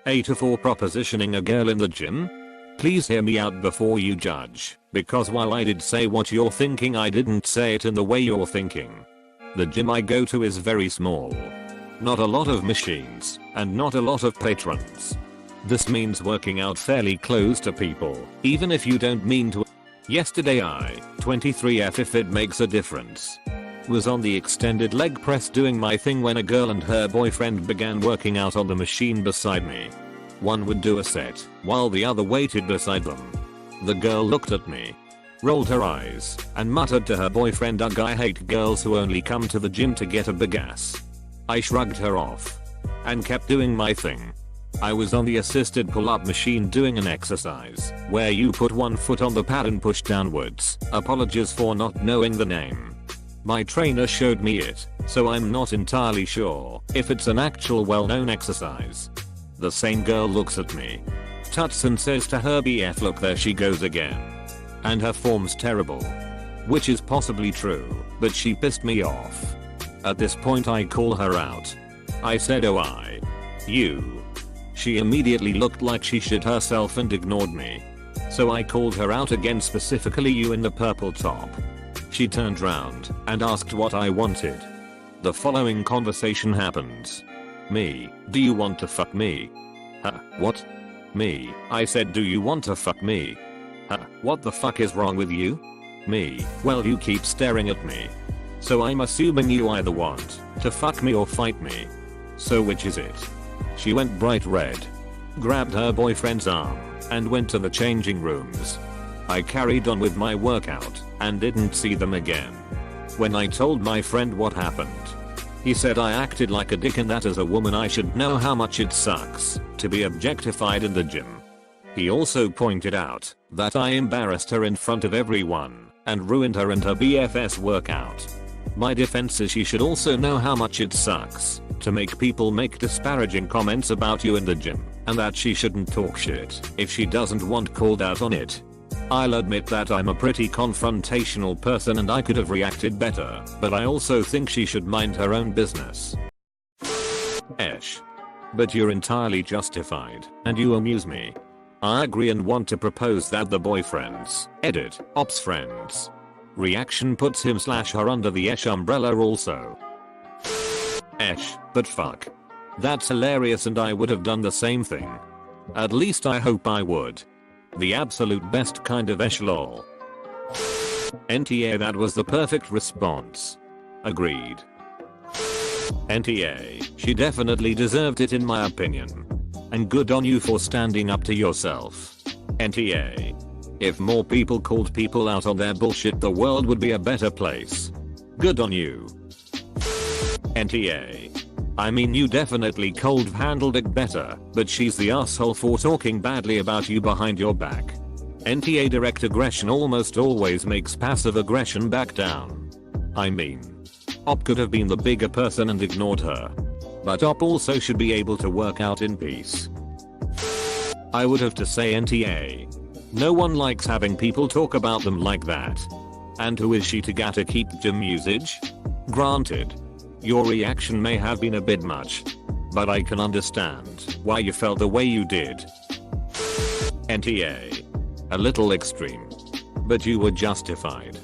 AITA for propositioning a girl in the gym? Please hear me out before you judge, because while I did say what you're thinking, I didn't say it in the way you're thinking. The gym I go to is very small. Not a lot of machines, and not a lot of patrons. This means working out fairly close to people, even if you don't mean to. Yesterday I, 23F if it makes a difference, was on the extended leg press doing my thing when a girl and her boyfriend began working out on the machine beside me. One would do a set, while the other waited beside them. The girl looked at me, rolled her eyes, and muttered to her boyfriend, "Ugh, I hate girls who only come to the gym to get a big ass." I shrugged her off and kept doing my thing. I was on the assisted pull-up machine doing an exercise where you put one foot on the pad and push downwards. Apologies for not knowing the name. My trainer showed me it, so I'm not entirely sure if it's an actual well-known exercise. The same girl looks at me, tuts and says to her BF, "Look, there she goes again. And her form's terrible." Which is possibly true, but she pissed me off. At this point I call her out. I said, "Oh, you." She immediately looked like she shit herself and ignored me. So I called her out again, specifically, "You in the purple top." She turned round and asked what I wanted. The following conversation happens. Me, "Do you want to fuck me?" Huh, what? Me, I said, "Do you want to fuck me?" Huh, what the fuck is wrong with you? Me, "Well, you keep staring at me. So I'm assuming you either want to fuck me or fight me. So which is it?" She went bright red, grabbed her boyfriend's arm, and went to the changing rooms. I carried on with my workout and didn't see them again. When I told my friend what happened, he said I acted like a dick and that as a woman I should know how much it sucks to be objectified in the gym. He also pointed out that I embarrassed her in front of everyone and ruined her and her BFS workout. My defense is she should also know how much it sucks to make people make disparaging comments about you in the gym, and that she shouldn't talk shit if she doesn't want called out on it. I'll admit that I'm a pretty confrontational person and I could have reacted better, but I also think she should mind her own business. Esh. But you're entirely justified, and you amuse me. I agree and want to propose that the boyfriend's edit ops friends reaction puts him/her under the Esh umbrella also. Esh, but fuck. That's hilarious and I would have done the same thing. At least I hope I would. The absolute best kind of Esh lol. NTA, that was the perfect response. Agreed. NTA, she definitely deserved it in my opinion. And good on you for standing up to yourself. NTA. If more people called people out on their bullshit, the world would be a better place. Good on you. NTA. I mean, you definitely cold handled it better, but she's the asshole for talking badly about you behind your back. NTA, direct aggression almost always makes passive aggression back down. I mean, Op could have been the bigger person and ignored her. But Op also should be able to work out in peace. I would have to say NTA. No one likes having people talk about them like that. And who is she to get to keep gym usage? Granted, your reaction may have been a bit much, but I can understand why you felt the way you did. NTA. A little extreme. But you were justified.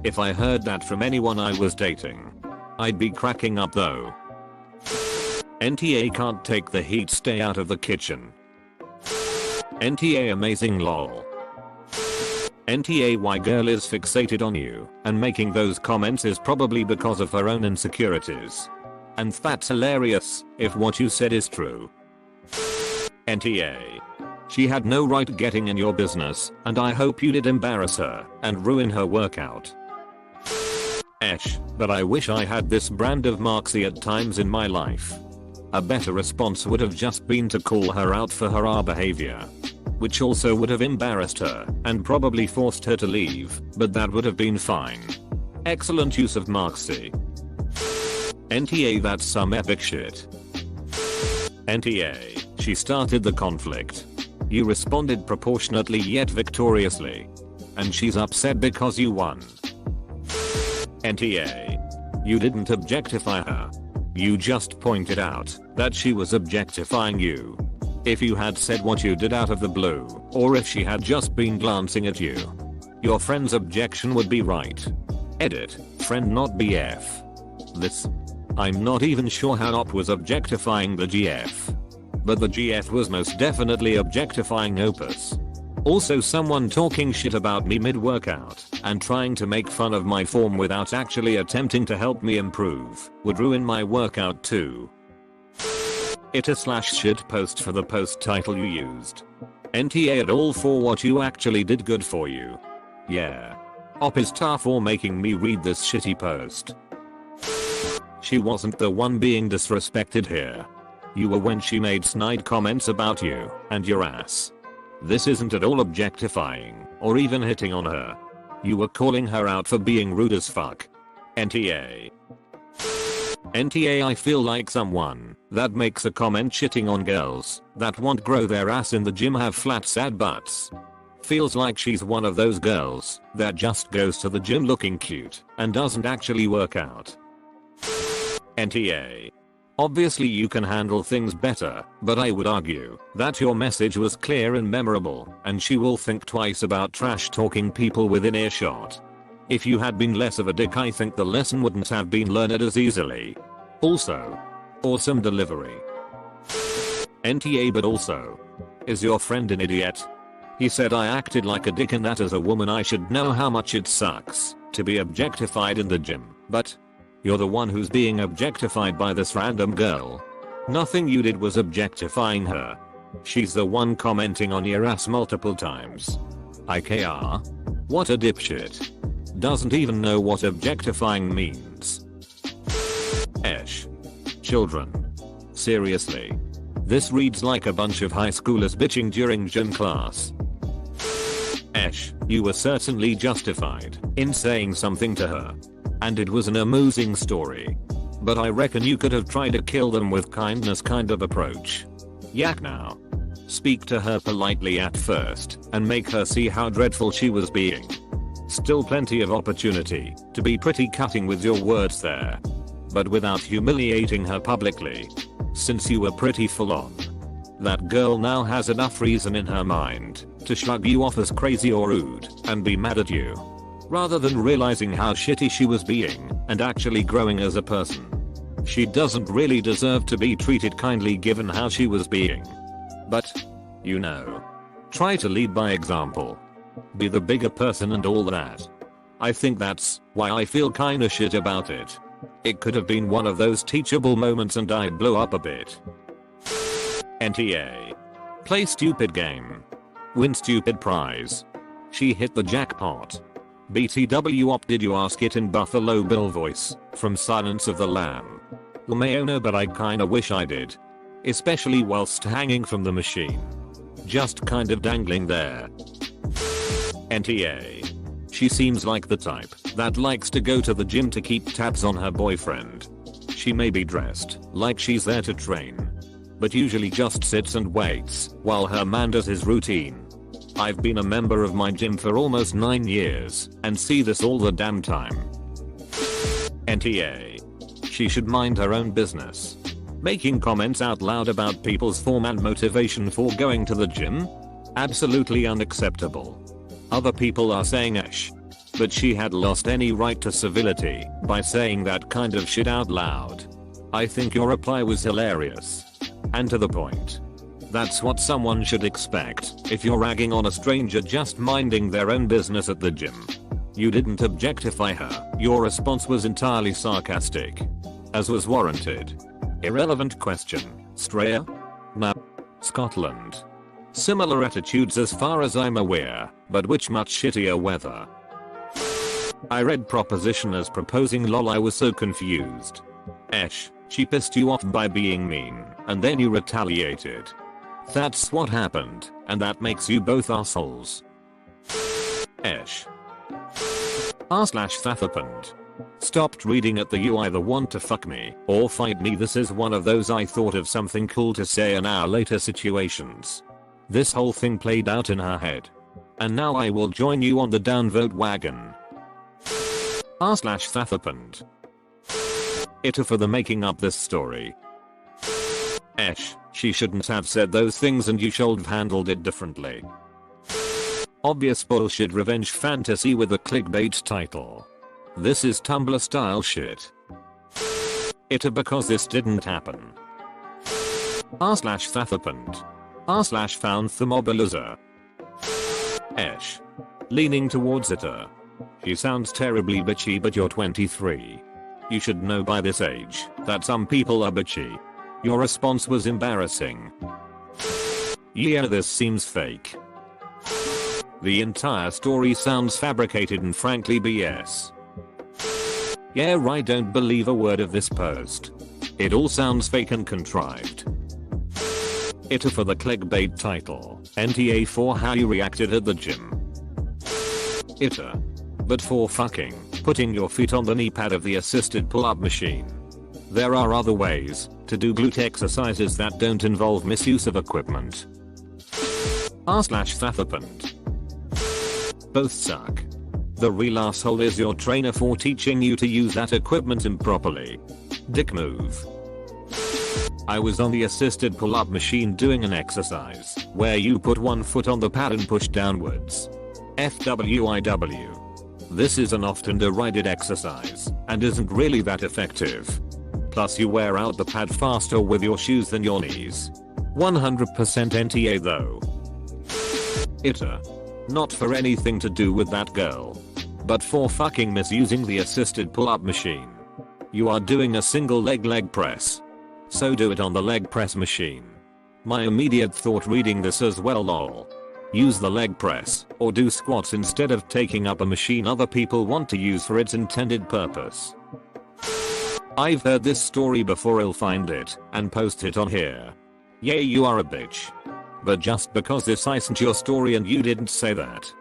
If I heard that from anyone I was dating, I'd be cracking up though. NTA, can't take the heat, stay out of the kitchen. NTA, amazing lol. NTA, why girl is fixated on you and making those comments is probably because of her own insecurities. And that's hilarious if what you said is true. NTA. She had no right getting in your business, and I hope you did embarrass her and ruin her workout. Esh, but I wish I had this brand of Marxy at times in my life. A better response would have just been to call her out for her behavior, which also would have embarrassed her and probably forced her to leave, but that would have been fine. Excellent use of Marxy. NTA, that's some epic shit. NTA, she started the conflict. You responded proportionately yet victoriously. And she's upset because you won. NTA. You didn't objectify her. You just pointed out that she was objectifying you. If you had said what you did out of the blue, or if she had just been glancing at you, your friend's objection would be right. Edit. Friend not BF. This. I'm not even sure how Op was objectifying the GF. But the GF was most definitely objectifying Opus. Also, someone talking shit about me mid-workout and trying to make fun of my form without actually attempting to help me improve would ruin my workout too. AITA/shit post for the post title you used. NTA at all for what you actually did good for you. Yeah. Op is tough for making me read this shitty post. She wasn't the one being disrespected here. You were when she made snide comments about you and your ass. This isn't at all objectifying or even hitting on her. You were calling her out for being rude as fuck. NTA. NTA, I feel like someone that makes a comment shitting on girls that won't grow their ass in the gym have flat sad butts. Feels like she's one of those girls that just goes to the gym looking cute and doesn't actually work out. NTA. Obviously you can handle things better, but I would argue that your message was clear and memorable, and she will think twice about trash talking people within earshot. If you had been less of a dick, I think the lesson wouldn't have been learned as easily. Also, awesome delivery. NTA, but also, is your friend an idiot? He said I acted like a dick and that as a woman I should know how much it sucks to be objectified in the gym, but you're the one who's being objectified by this random girl. Nothing you did was objectifying her. She's the one commenting on your ass multiple times. IKR? What a dipshit. Doesn't even know what objectifying means. Esh. Children. Seriously. This reads like a bunch of high schoolers bitching during gym class. Esh, you were certainly justified in saying something to her. And it was an amusing story. But I reckon you could have tried to kill them with kindness kind of approach. Yak now. Speak to her politely at first and make her see how dreadful she was being. Still plenty of opportunity to be pretty cutting with your words there. But without humiliating her publicly. Since you were pretty full on. That girl now has enough reason in her mind to shrug you off as crazy or rude and be mad at you. Rather than realizing how shitty she was being and actually growing as a person. She doesn't really deserve to be treated kindly given how she was being. But, you know. Try to lead by example. Be the bigger person and all that. I think that's why I feel kinda shit about it. It could have been one of those teachable moments and I blew up a bit. NTA. Play stupid game. Win stupid prize. She hit the jackpot. BTW op, did you ask it in Buffalo Bill voice from Silence of the Lamb? May no, but I kinda wish I did. Especially whilst hanging from the machine. Just kind of dangling there. NTA. She seems like the type that likes to go to the gym to keep tabs on her boyfriend. She may be dressed like she's there to train, but usually just sits and waits while her man does his routine. I've been a member of my gym for almost 9 years and see this all the damn time. NTA. She should mind her own business. Making comments out loud about people's form and motivation for going to the gym? Absolutely unacceptable. Other people are saying esh. But she had lost any right to civility by saying that kind of shit out loud. I think your reply was hilarious. And to the point. That's what someone should expect if you're ragging on a stranger just minding their own business at the gym. You didn't objectify her, your response was entirely sarcastic. As was warranted. Irrelevant question. Straya? No. Scotland. Similar attitudes as far as I'm aware, but which much shittier weather. I read proposition as proposing, lol, I was so confused. Esh, she pissed you off by being mean, and then you retaliated. That's what happened, and that makes you both assholes. Esh. r/that happened. Stopped reading at the you either want to fuck me or fight me. This is one of those I thought of something cool to say an hour later situations. This whole thing played out in her head. And now I will join you on the downvote wagon. r/that happened. AITA for the making up this story. Esh, She shouldn't have said those things and you should have handled it differently. Obvious bullshit revenge fantasy with a clickbait title. This is Tumblr style shit. AITA because this didn't happen. r/that happened. r/found the mobilizer. Esh. Leaning towards AITA. She sounds terribly bitchy but you're 23. You should know by this age that some people are bitchy. Your response was embarrassing. Yeah, this seems fake. The entire story sounds fabricated and frankly BS. Yeah, I don't believe a word of this post. It all sounds fake and contrived. AITA for the clickbait title. NTA for how you reacted at the gym. AITA. But for fucking putting your feet on the knee pad of the assisted pull-up machine. There are other ways to do glute exercises that don't involve misuse of equipment. r/that happened. Both suck. The real asshole is your trainer for teaching you to use that equipment improperly. Dick move. I was on the assisted pull-up machine doing an exercise where you put one foot on the pad and push downwards. FWIW. This is an often derided exercise and isn't really that effective. Plus you wear out the pad faster with your shoes than your knees. 100% NTA though. AITA. Not for anything to do with that girl. But for fucking misusing the assisted pull-up machine. You are doing a single leg press. So do it on the leg press machine. My immediate thought reading this as well lol. Use the leg press or do squats instead of taking up a machine other people want to use for its intended purpose. I've heard this story before. I'll find it and post it on here. Yeah, you are a bitch. But just because this isn't your story and you didn't say that.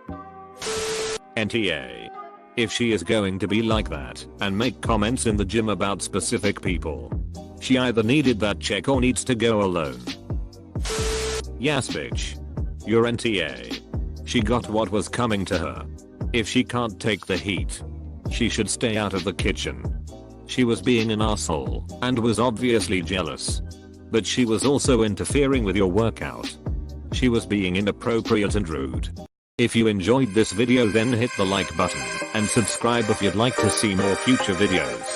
NTA. If she is going to be like that and make comments in the gym about specific people, she either needed that check or needs to go alone. Yes bitch. You're NTA. She got what was coming to her. If she can't take the heat, she should stay out of the kitchen. She was being an asshole and was obviously jealous. But she was also interfering with your workout. She was being inappropriate and rude. If you enjoyed this video then hit the like button and subscribe if you'd like to see more future videos.